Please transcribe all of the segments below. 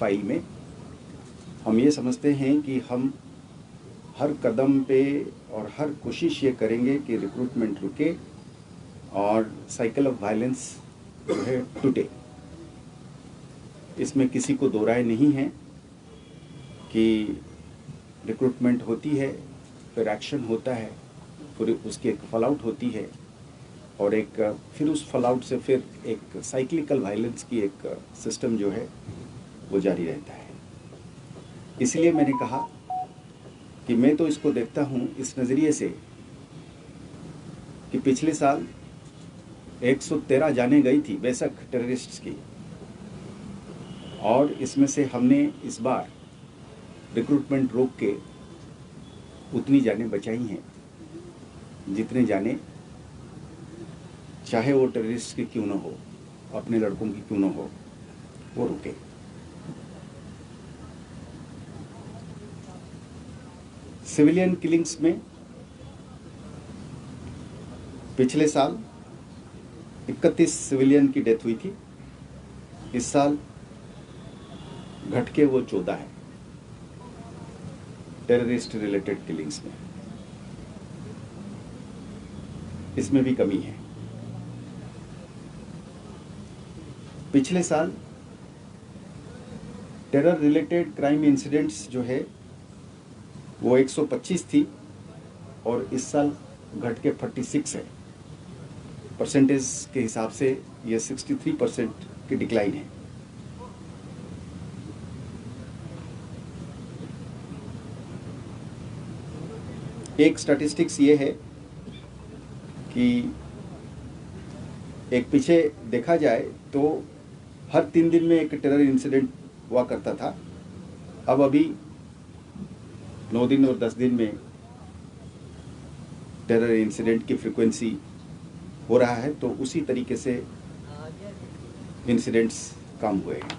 Profile में हम ये समझते हैं कि हम हर कदम पे और हर कोशिश ये करेंगे कि रिक्रूटमेंट रुके और साइकिल ऑफ वायलेंस जो है टूटे। इसमें किसी को दो राय नहीं है कि रिक्रूटमेंट होती है, फिर एक्शन होता है, फिर उसकी एक फॉलआउट होती है और एक फिर उस फॉलआउट से फिर एक साइक्लिकल वायलेंस की एक सिस्टम जो है वो जारी रहता है। इसलिए मैंने कहा कि मैं तो इसको देखता हूँ इस नज़रिए से कि पिछले साल 113 जानें गई थी बेशक टेररिस्ट्स की, और इसमें से हमने इस बार रिक्रूटमेंट रोक के उतनी जानें बचाई हैं जितने जानें चाहे वो टेररिस्ट की क्यों ना हो, अपने लड़कों की क्यों ना हो, वो रुके। सिविलियन किलिंग्स में पिछले साल 31 सिविलियन की डेथ हुई थी, इस साल घट के वो 14 है टेररिस्ट रिलेटेड किलिंग्स में। इसमें भी कमी है। पिछले साल टेरर रिलेटेड क्राइम इंसिडेंट्स जो है वो 125 थी और इस साल घट के 46 है। परसेंटेज के हिसाब से ये 63% की डिक्लाइन है। एक स्टैटिस्टिक्स ये है कि एक पीछे देखा जाए तो हर 3 दिन में एक टेरर इंसिडेंट हुआ करता था, अब अभी 9 दिन और 10 दिन में टेरर इंसिडेंट की फ्रीक्वेंसी हो रहा है, तो उसी तरीके से इंसिडेंट्स कम हुए हैं।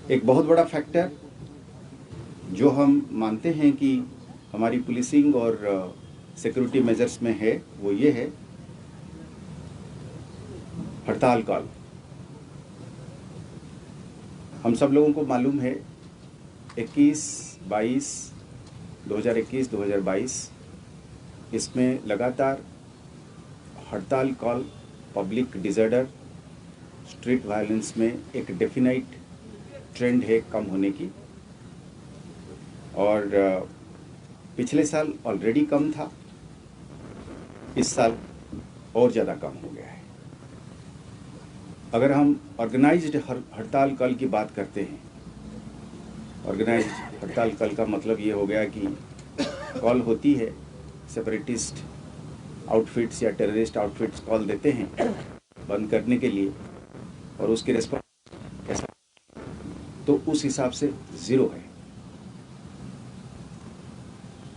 एक बहुत बड़ा फैक्टर जो हम मानते हैं कि हमारी पुलिसिंग और सिक्योरिटी मेजर्स में है वो ये है हड़ताल कॉल। हम सब लोगों को मालूम है 2021-22 इसमें लगातार हड़ताल call, public disorder, street violence में एक डेफिनाइट ट्रेंड है कम होने की, और पिछले साल ऑलरेडी कम था, इस साल और ज़्यादा कम हो गया है। अगर हम ऑर्गेनाइज्ड हड़ताल कॉल की बात करते हैं, ऑर्गेनाइज्ड हड़ताल कॉल का मतलब ये हो गया कि कॉल होती है, सेपरेटिस्ट आउटफिट्स या टेररिस्ट आउटफिट्स कॉल देते हैं बंद करने के लिए, और उसकी रिस्पॉन्स कैसा, तो उस हिसाब से 0 है।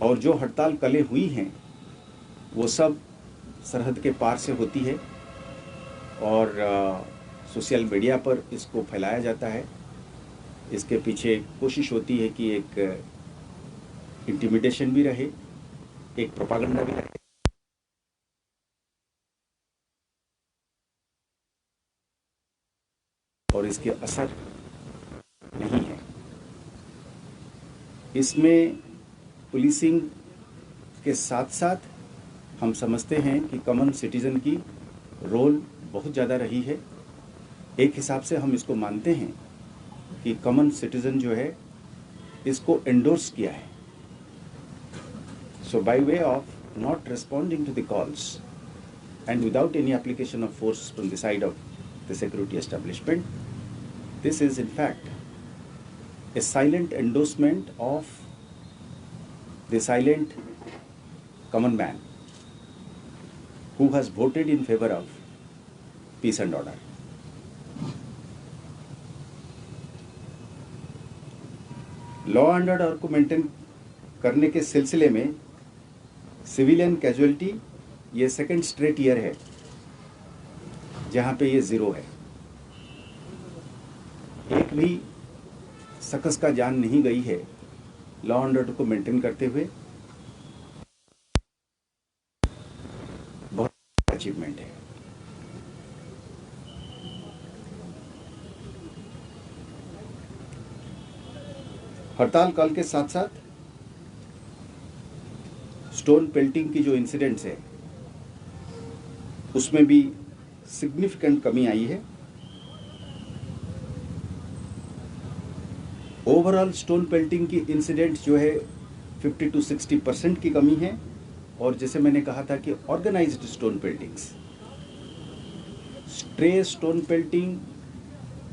और जो हड़ताल कलें हुई हैं वो सब सरहद के पार से होती है और सोशल मीडिया पर इसको फैलाया जाता है। इसके पीछे कोशिश होती है कि एक इंटिमिडेशन भी रहे, एक प्रोपागेंडा भी रहे, और इसके असर नहीं है। इसमें पुलिसिंग के साथ साथ हम समझते हैं कि कॉमन सिटीजन की रोल बहुत ज़्यादा रही है। एक हिसाब से हम इसको मानते हैं कि कॉमन सिटीजन जो है इसको एंडोर्स किया है। So by way of not responding to the calls and without any application of force from the side of the security establishment, this is in fact a silent endorsement of the silent common man who has voted in favor of peace and order. Law and order को maintain करने के सिलसिले में civilian casualty ये second straight year है जहाँ पे ये 0 है। एक भी शख्स का जान नहीं गई है लॉ एंड ऑर्डर को मेंटेन करते हुए, बहुत अचीवमेंट है। हड़ताल काल के साथ साथ स्टोन पेल्टिंग की जो इंसिडेंट्स है उसमें भी सिग्निफिकेंट कमी आई है। ओवरऑल स्टोन पेल्टिंग की इंसिडेंट्स जो है 50 to 60% की कमी है। और जैसे मैंने कहा था कि organised stone peltings, stray stone pelting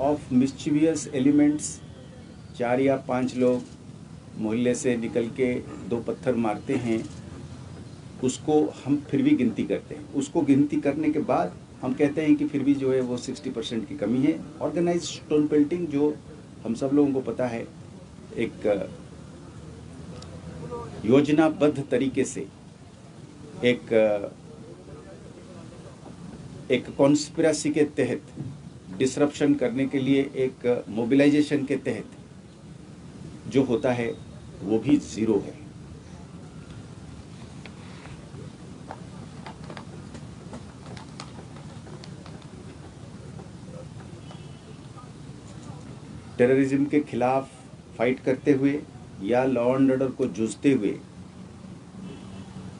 of mischievous elements, 4 या 5 लोग मोहल्ले से निकल के 2 पत्थर मारते हैं, उसको हम फिर भी गिनती करते हैं। उसको गिनती करने के बाद हम कहते हैं कि फिर भी जो है वो 60% की कमी है। ऑर्गेनाइज्ड स्टोन पेल्टिंग जो हम सब लोगों को पता है, एक योजनाबद्ध तरीके से एक कॉन्स्पिरेसी के तहत डिसरप्शन करने के लिए, एक मोबिलाइजेशन के तहत जो होता है वो भी जीरो है। टेररिज्म के खिलाफ फाइट करते हुए या लॉ एंड ऑर्डर को जूझते हुए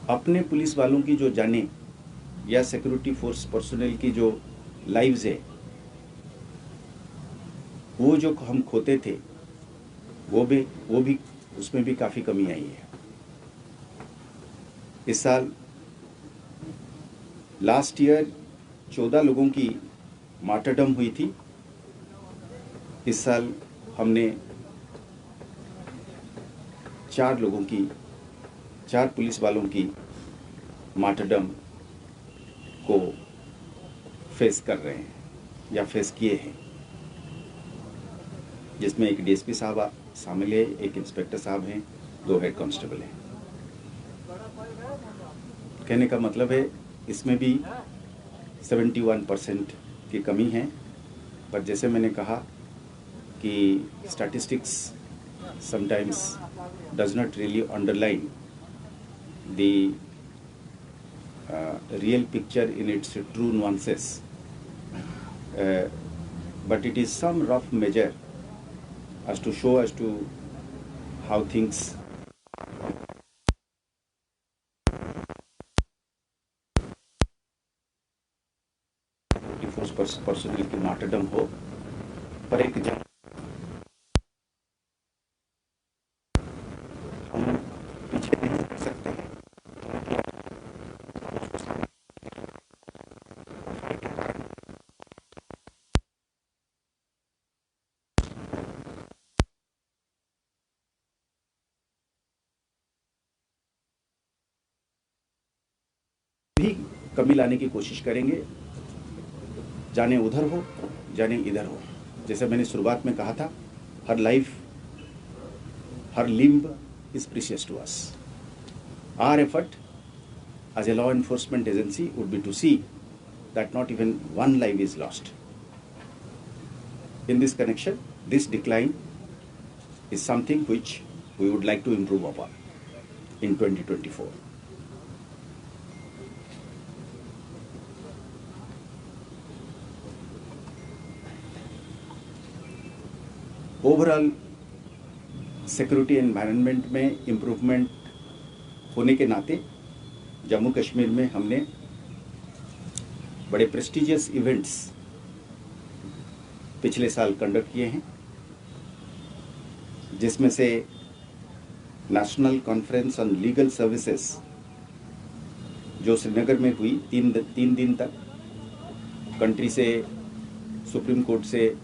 अपने पुलिस वालों की जो जानें या सिक्योरिटी फोर्स पर्सोनेल की जो लाइव्स है वो जो हम खोते थे वो भी उसमें भी काफ़ी कमी आई है। इस साल लास्ट ईयर 14 लोगों की मार्टरडम हुई थी। इस साल हमने 4 पुलिस वालों की मार्टरडम को फेस कर रहे हैं या फेस किए हैं, जिसमें एक डीएसपी साहब शामिल है, एक इंस्पेक्टर साहब हैं, 2 हेड कांस्टेबल हैं। कहने का मतलब है इसमें भी 71% की कमी है। पर जैसे मैंने कहा कि statistics sometimes does not really underline the real picture in its true nuances, but it is some rough measure as to show as to how things force personnel की मार्टरडम हो। पर एक हम पीछे नहीं कर सकते हैं। भी कमी लाने की कोशिश करेंगे, जाने उधर हो जाने इधर हो। जैसे मैंने शुरुआत में कहा था, हर life, her limb is precious to us. Our effort as a law enforcement agency would be to see that not even one life is lost. In this connection, this decline is something which we would like to improve upon in 2024. Overall security environment में improvement होने के नाते जम्मू कश्मीर में हमने बड़े prestigious events पिछले साल conduct किए हैं, जिसमें से national conference on legal services जो श्रीनगर में हुई 3 दिन तक, कंट्री से, सुप्रीम कोर्ट से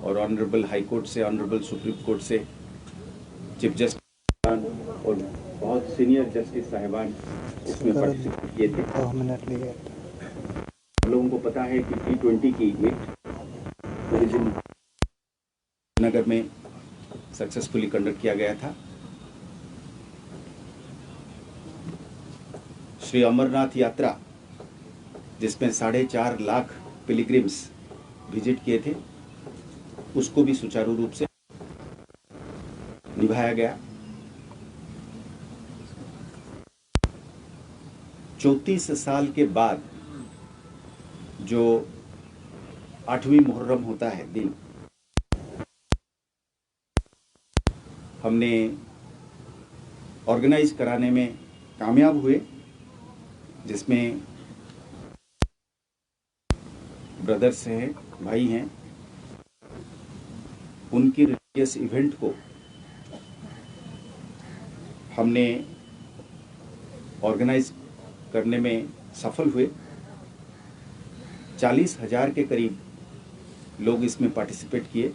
और ऑनरेबल हाई कोर्ट से, ऑनरेबल सुप्रीम कोर्ट से चीफ जस्टिस और बहुत सीनियर जस्टिस साहिबान इसमें पार्टिसिपेट किए थे। हम लोगों को पता है कि T20 की मीट नगर में सक्सेसफुली कंडक्ट किया गया था। श्री अमरनाथ यात्रा, जिसमें 4.5 लाख पिलग्रिम्स विजिट किए थे, उसको भी सुचारू रूप से निभाया गया। 34 साल के बाद जो 8वीं मुहर्रम होता है दिन, हमने ऑर्गेनाइज कराने में कामयाब हुए, जिसमें ब्रदर्स हैं, भाई हैं। उनकी रिलीजियस इवेंट को हमने ऑर्गेनाइज करने में सफल हुए। 40,000 के करीब लोग इसमें पार्टिसिपेट किए।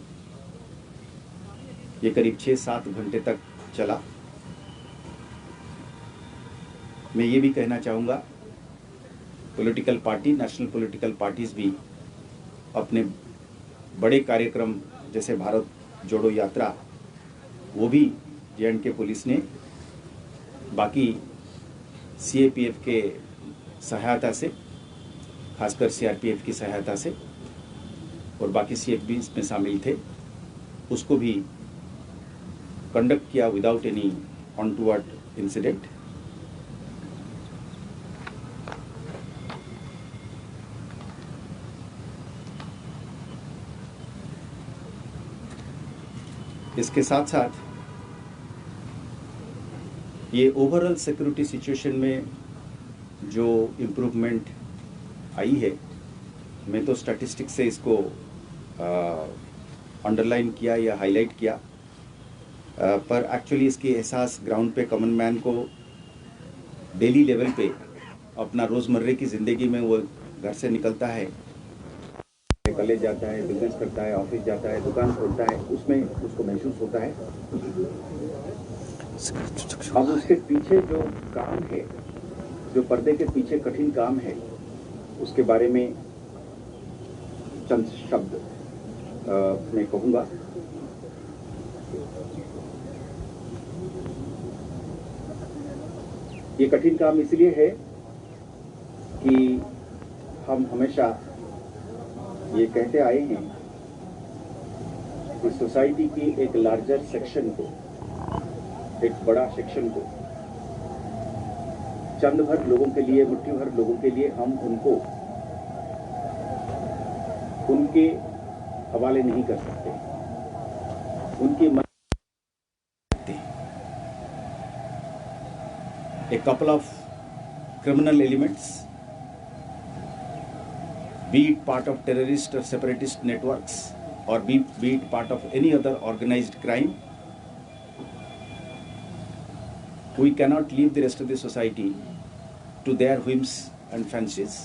ये करीब 6-7 घंटे तक चला। मैं ये भी कहना चाहूँगा, political party, national political parties भी अपने बड़े कार्यक्रम जैसे भारत जोड़ो यात्रा, वो भी J&K पुलिस ने बाकी CAPF के सहायता से, खासकर CRPF की सहायता से, और बाकी CF भी इसमें शामिल थे, उसको भी कंडक्ट किया विदाउट एनी अनटूवर्ड इंसिडेंट। इसके साथ साथ ये ओवरऑल सिक्योरिटी सिचुएशन में जो इम्प्रूवमेंट आई है, मैं तो स्टैटिस्टिक्स से इसको अंडरलाइन किया या हाईलाइट किया, पर एक्चुअली इसकी एहसास ग्राउंड पे कॉमन मैन को डेली लेवल पे अपना रोज़मर्रे की ज़िंदगी में, वो घर से निकलता है, कॉलेज जाता है, बिजनेस करता है, ऑफिस जाता है, दुकान खोलता है, उसमें उसको महसूस होता है। अब उसके पीछे जो काम है, जो पर्दे के पीछे कठिन काम है, उसके बारे में चंद शब्द मैं कहूँगा। ये कठिन काम इसलिए है कि हम हमेशा ये कहते आए हैं कि सोसाइटी की एक लार्जर सेक्शन को, एक बड़ा सेक्शन को, चंद भर लोगों के लिए, मुट्ठी भर लोगों के लिए हम उनको उनके हवाले नहीं कर सकते, उनकी a couple of criminal elements, be it part of terrorist or separatist networks, or be it part of any other organized crime, we cannot leave the rest of the society to their whims and fancies.